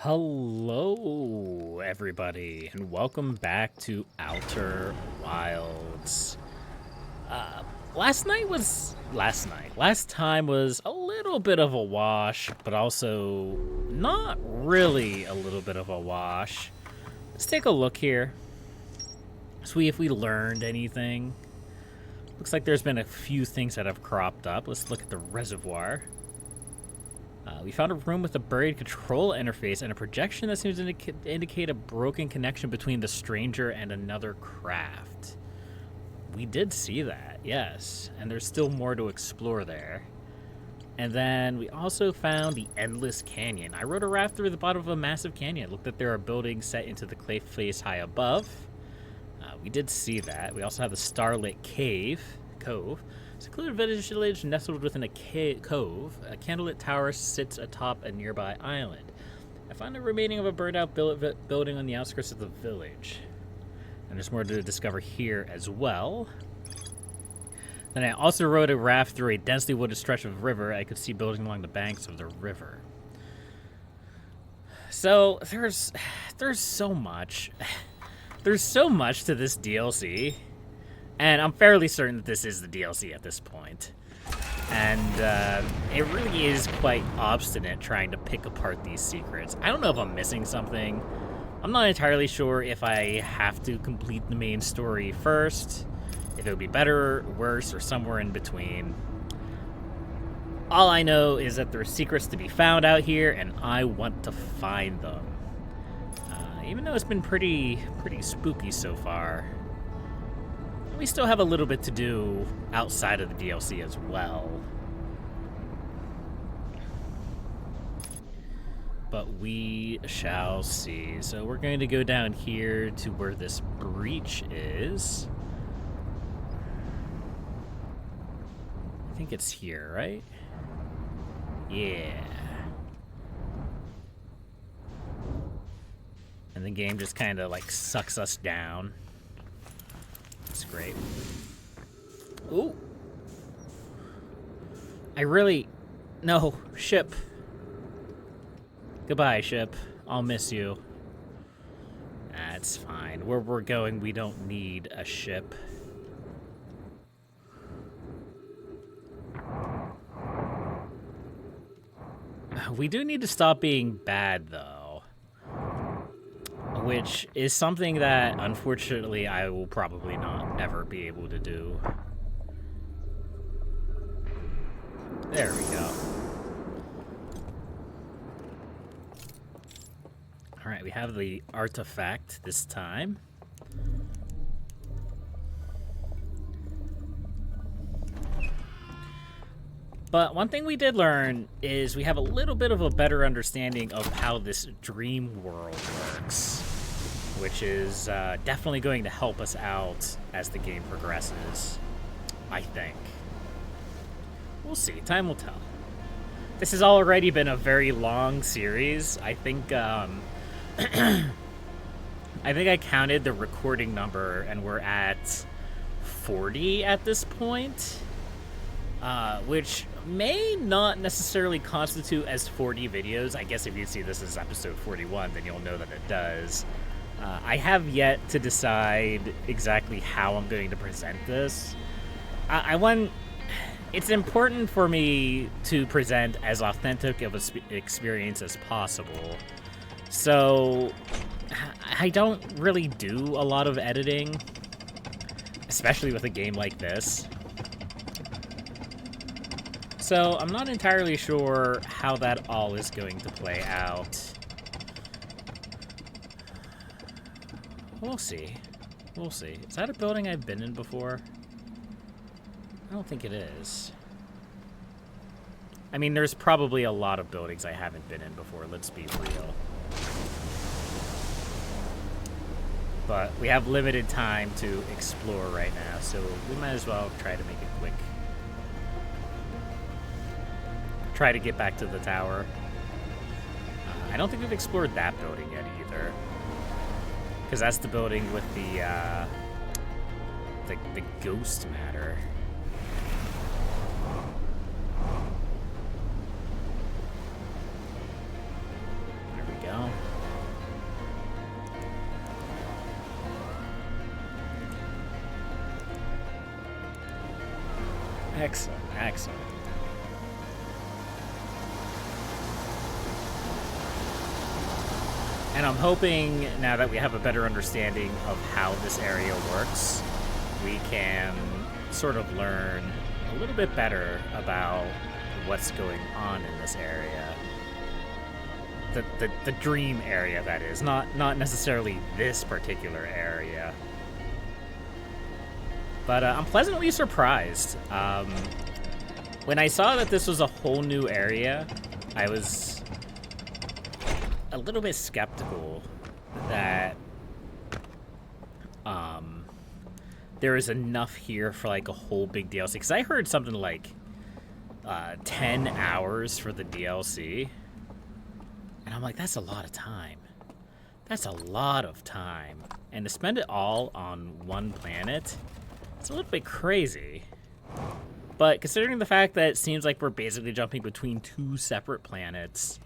Hello, everybody, and welcome back to Outer Wilds. Uh, last time was a little bit of a wash, but also not really a little bit of a wash. Let's take a look here. See if we learned anything. Looks like there's been a few things that have cropped up. Let's look at the reservoir. We found a room with a buried control interface and a projection that seems to indicate a broken connection between the stranger and another craft. We did see that, yes, and there's still more to explore there. And then we also found the Endless Canyon. I rode a raft through the bottom of a massive canyon. It looked like there are buildings set into the clay face high above. We did see that. We also have the Starlit Cove. Secluded village nestled within a cove. A candlelit tower sits atop a nearby island. I found a remaining of a burned-out building on the outskirts of the village. And there's more to discover here as well. Then I also rode a raft through a densely wooded stretch of river. I could see buildings along the banks of the river. So there's so much. There's so much to this DLC. And I'm fairly certain that this is the DLC at this point. And it really is quite obstinate trying to pick apart these secrets. I don't know if I'm missing something. I'm not entirely sure if I have to complete the main story first, if it would be better, worse, or somewhere in between. All I know is that there are secrets to be found out here, and I want to find them. Even though it's been pretty spooky so far. We still have a little bit to do outside of the DLC as well. But we shall see. So we're going to go down here to where this breach is. I think it's here, right? Yeah. And the game just kind of like sucks us down. That's great. Ooh. No, ship. Goodbye, ship. I'll miss you. That's fine. Where we're going, we don't need a ship. We do need to stop being bad, though. Which is something that, unfortunately, I will probably not ever be able to do. There we go. Alright, we have the artifact this time. But one thing we did learn is we have a little bit of a better understanding of how this dream world works, which is definitely going to help us out as the game progresses, I think. We'll see. Time will tell. This has already been a very long series. I think I counted the recording number, and we're at 40 at this point, which may not necessarily constitute as 40 videos. I guess if you see this as episode 41, then you'll know that it does. I have yet to decide exactly how I'm going to present this. It's important for me to present as authentic of an experience as possible. So I don't really do a lot of editing, especially with a game like this. So I'm not entirely sure how that all is going to play out. We'll see. We'll see. Is that a building I've been in before? I don't think it is. I mean, there's probably a lot of buildings I haven't been in before, let's be real. But we have limited time to explore right now, so we might as well try to make it quick. Try to get back to the tower. I don't think we've explored that building yet either. Because that's the building with the ghost matter. There we go. Excellent, excellent. And I'm hoping, now that we have a better understanding of how this area works, we can sort of learn a little bit better about what's going on in this area. The dream area, that is. Not necessarily this particular area. But I'm pleasantly surprised. When I saw that this was a whole new area, I was a little bit skeptical that there is enough here for like a whole big DLC. Because I heard something like 10 hours for the DLC. And I'm like, that's a lot of time. That's a lot of time. And to spend it all on one planet, it's a little bit crazy. But considering the fact that it seems like we're basically jumping between two separate planets,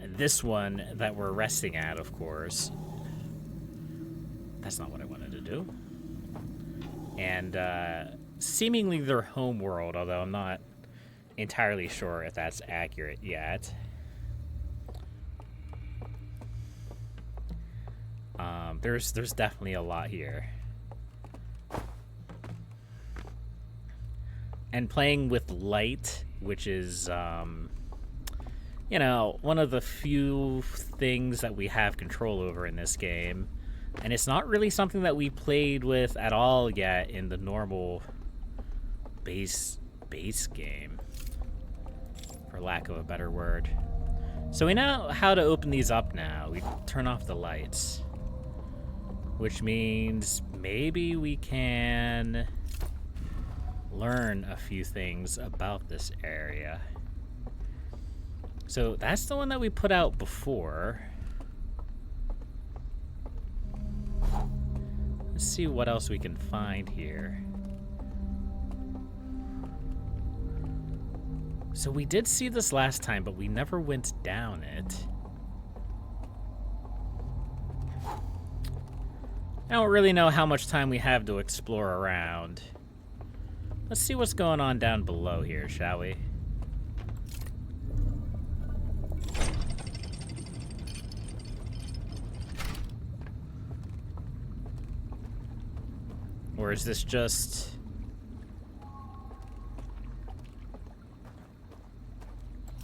this one that we're resting at, of course, that's not what I wanted to do. And seemingly their home world, although I'm not entirely sure if that's accurate yet. There's definitely a lot here. And playing with light, which is, you know, one of the few things that we have control over in this game. And it's not really something that we played with at all yet in the normal base game, for lack of a better word. So we know how to open these up now. We turn off the lights, which means maybe we can learn a few things about this area. So that's the one that we put out before. Let's see what else we can find here. So we did see this last time, but we never went down it. I don't really know how much time we have to explore around. Let's see what's going on down below here, shall we? Or is this just...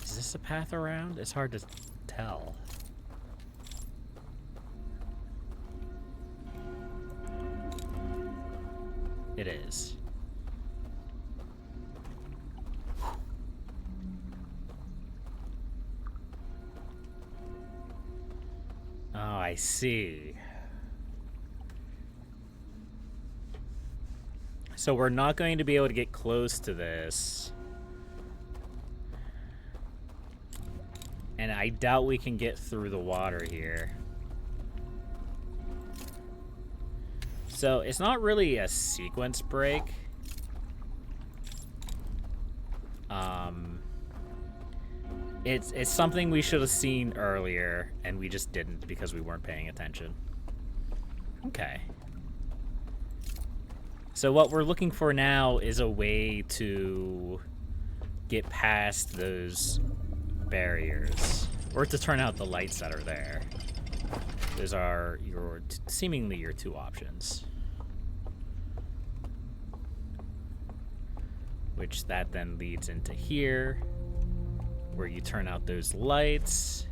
Is this a path around? It's hard to tell. It is. Oh, I see. So we're not going to be able to get close to this. And I doubt we can get through the water here. So it's not really a sequence break. It's something we should have seen earlier, and we just didn't because we weren't paying attention. Okay. So what we're looking for now is a way to get past those barriers, or to turn out the lights that are there. Those are seemingly your two options. Which that then leads into here, where you turn out those lights,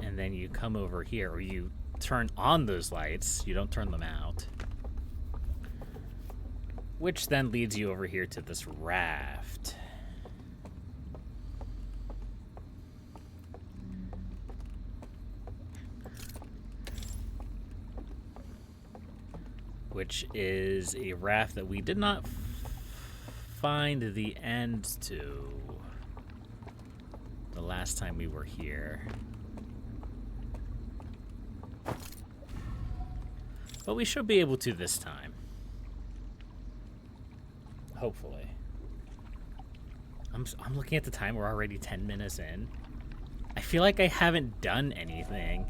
and then you come over here, or you turn on those lights, you don't turn them out. Which then leads you over here to this raft. Which is a raft that we did not find the end to the last time we were here. But we should be able to this time. Hopefully. I'm looking at the time, we're already 10 minutes in. I feel like I haven't done anything.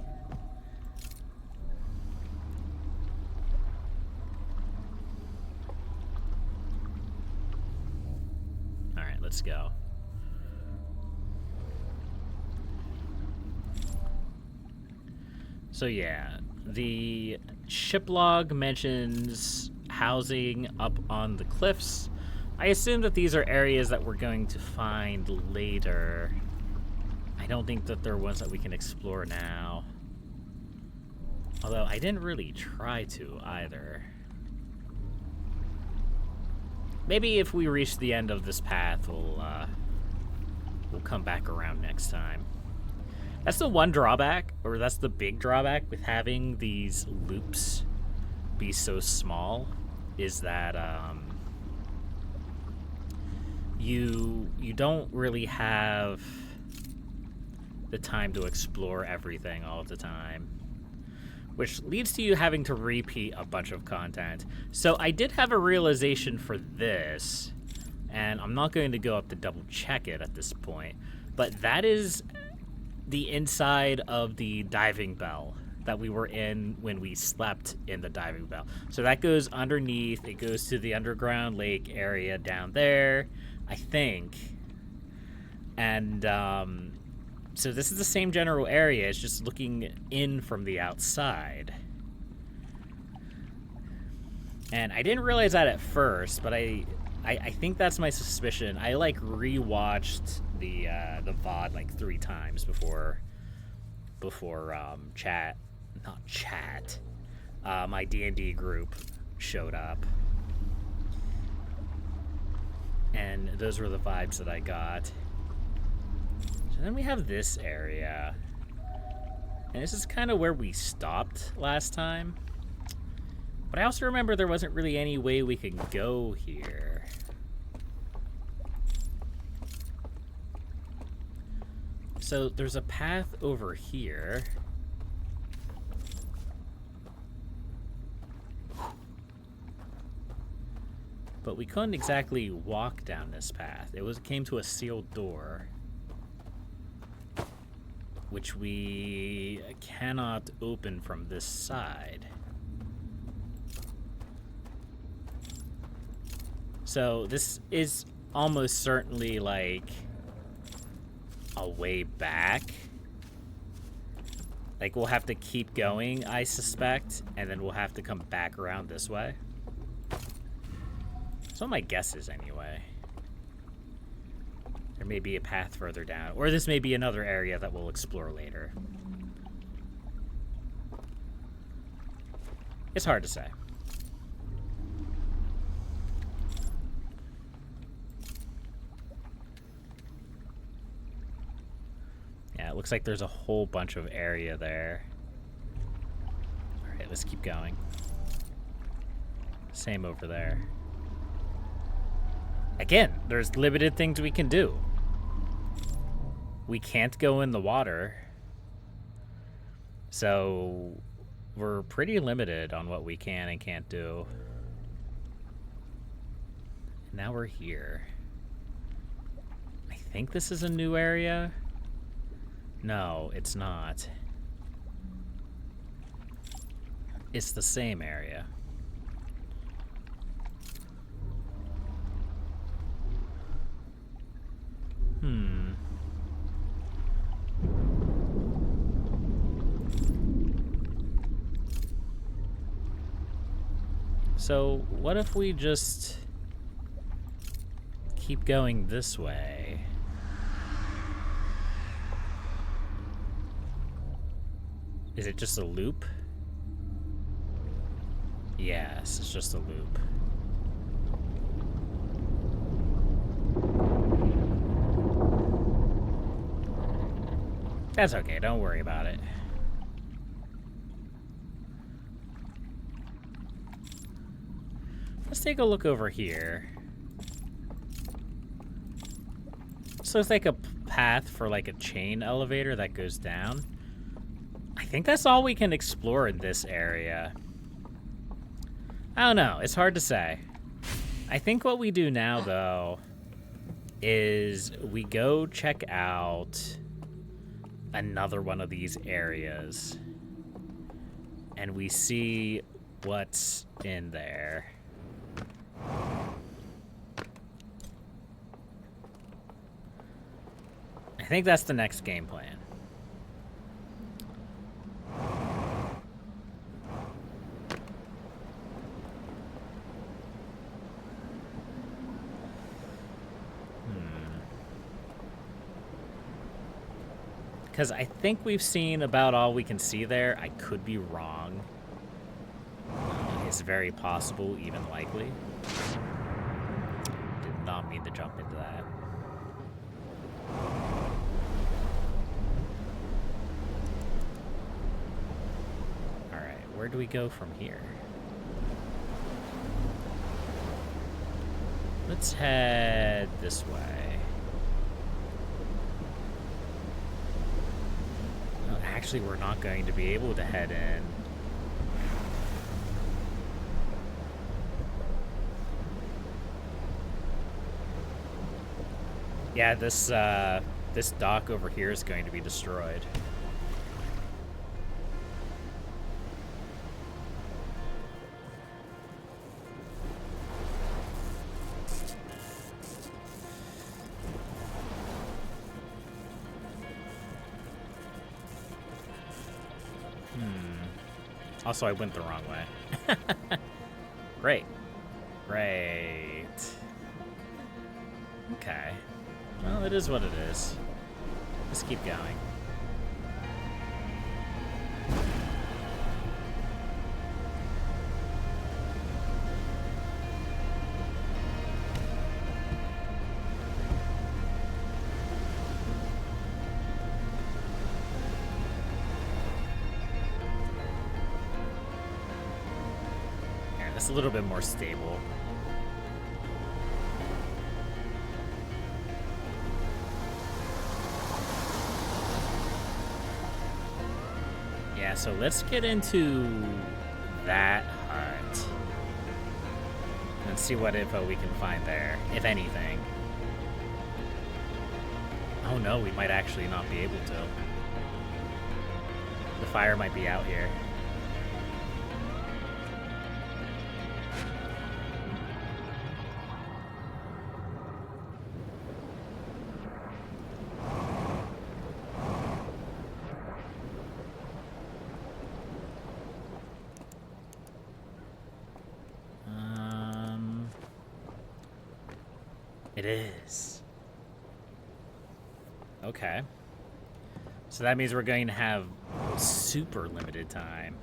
let's go. So yeah, the ship log mentions housing up on the cliffs. I assume that these are areas that we're going to find later. I don't think that they're ones that we can explore now. Although I didn't really try to either. Maybe if we reach the end of this path, we'll come back around next time. That's the one drawback, or that's the big drawback with having these loops be so small, is that you don't really have the time to explore everything all the time, which leads to you having to repeat a bunch of content. So I did have a realization for this, and I'm not going to go up to double check it at this point, but that is the inside of the diving bell that we were in when we slept in the diving bell. So that goes underneath, it goes to the underground lake area down there, I think. And so this is the same general area, it's just looking in from the outside. And I didn't realize that at first, but I think that's my suspicion. I like rewatched the VOD like 3 times before my D&D group showed up. And those were the vibes that I got. So then we have this area. And this is kind of where we stopped last time. But I also remember there wasn't really any way we could go here. So there's a path over here. But we couldn't exactly walk down this path. It came to a sealed door, which we cannot open from this side. So this is almost certainly like a way back. Like we'll have to keep going, I suspect, and then we'll have to come back around this way. That's what my guess is anyway. There may be a path further down, or this may be another area that we'll explore later. It's hard to say. Yeah, it looks like there's a whole bunch of area there. Alright, let's keep going. Same over there. Again, there's limited things we can do. We can't go in the water. So we're pretty limited on what we can and can't do. Now we're here. I think this is a new area. No, it's not. It's the same area. So, what if we just keep going this way? Is it just a loop? Yes, it's just a loop. That's okay, don't worry about it. Let's take a look over here. So it's like a path for like a chain elevator that goes down. I think that's all we can explore in this area. I don't know, it's hard to say. I think what we do now, though, is we go check out another one of these areas. And we see what's in there. think that's the next game plan. Because I think we've seen about all we can see there. I could be wrong. It's very possible, even likely. Did not mean to jump into that. Alright, where do we go from here? Let's head this way. Actually, we're not going to be able to head in. Yeah, this dock over here is going to be destroyed. Also, I went the wrong way. Great. Great. Okay. Well, it is what it is. Let's keep going. It's a little bit more stable. Yeah, so let's get into that hut and see what info we can find there, if anything. Oh no, we might actually not be able to. The fire might be out here. It is. Okay. So that means we're going to have super limited time.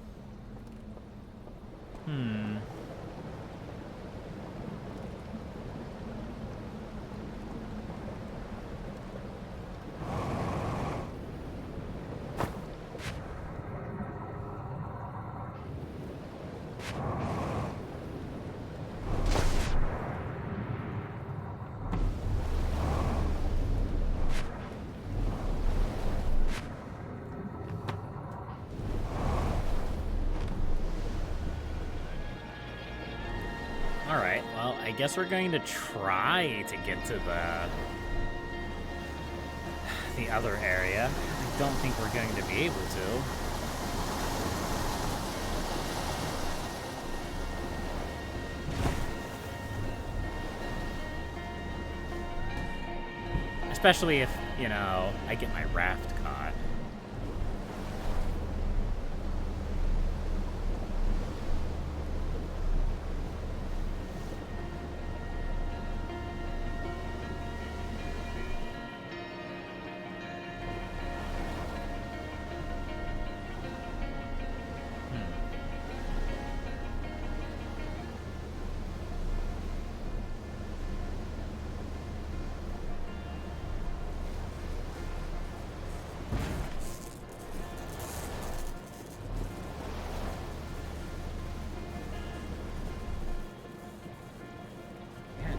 Alright, well, I guess we're going to try to get to the other area. I don't think we're going to be able to. Especially if, you know, I get my raft caught.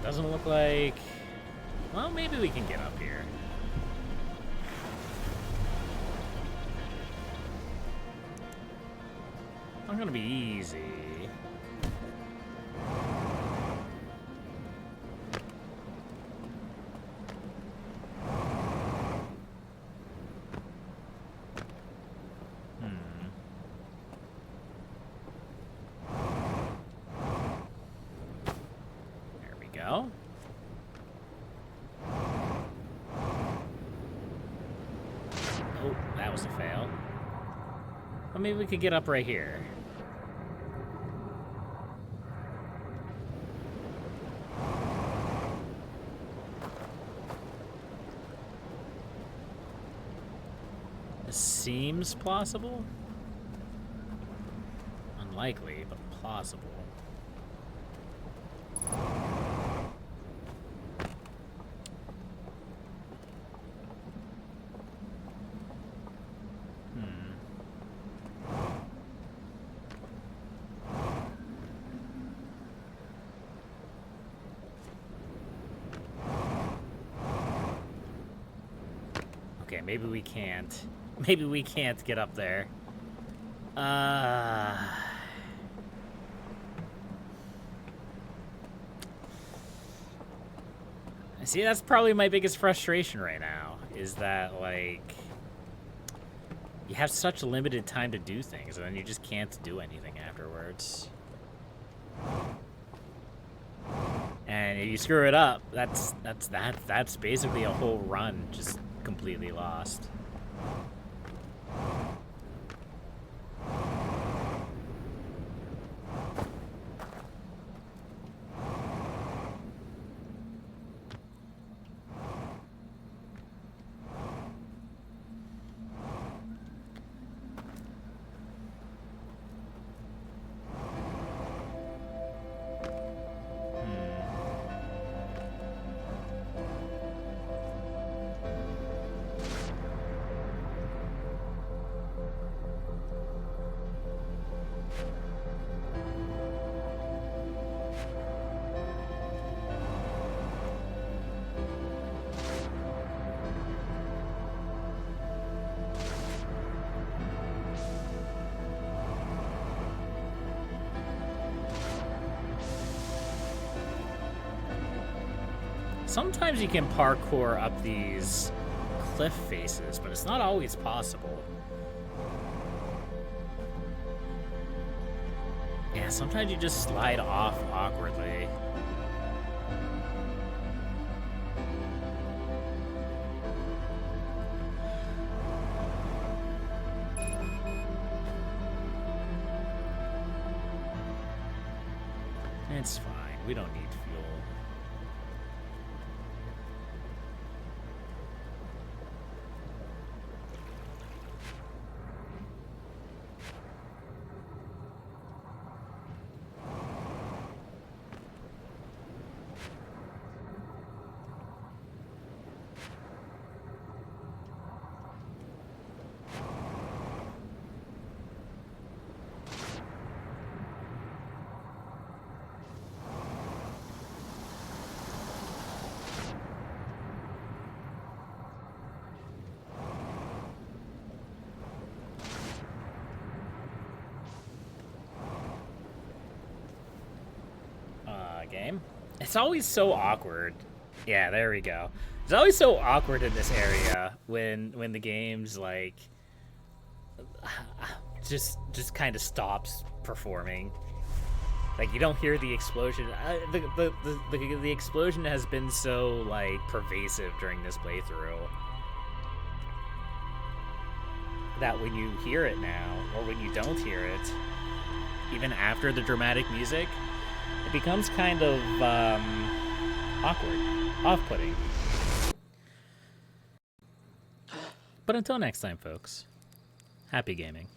Doesn't look like... Well, maybe we can get up here. Not gonna be easy. Oh, that was a fail. Well, maybe we could get up right here. This seems plausible. Unlikely, but plausible. Okay, maybe we can't. Maybe we can't get up there. See, that's probably my biggest frustration right now, is that, like, you have such limited time to do things, and then you just can't do anything afterwards. And if you screw it up, that's basically a whole run just completely lost. Sometimes you can parkour up these cliff faces, but it's not always possible. Yeah, sometimes you just slide off awkwardly. It's fine. We don't need fuel. Game. It's always so awkward. Yeah, there we go. It's always so awkward in this area when the game's like just kind of stops performing. Like you don't hear the explosion. The explosion has been so like pervasive during this playthrough that when you hear it now, or when you don't hear it, even after the dramatic music, it becomes kind of awkward, off-putting. But until next time, folks, happy gaming.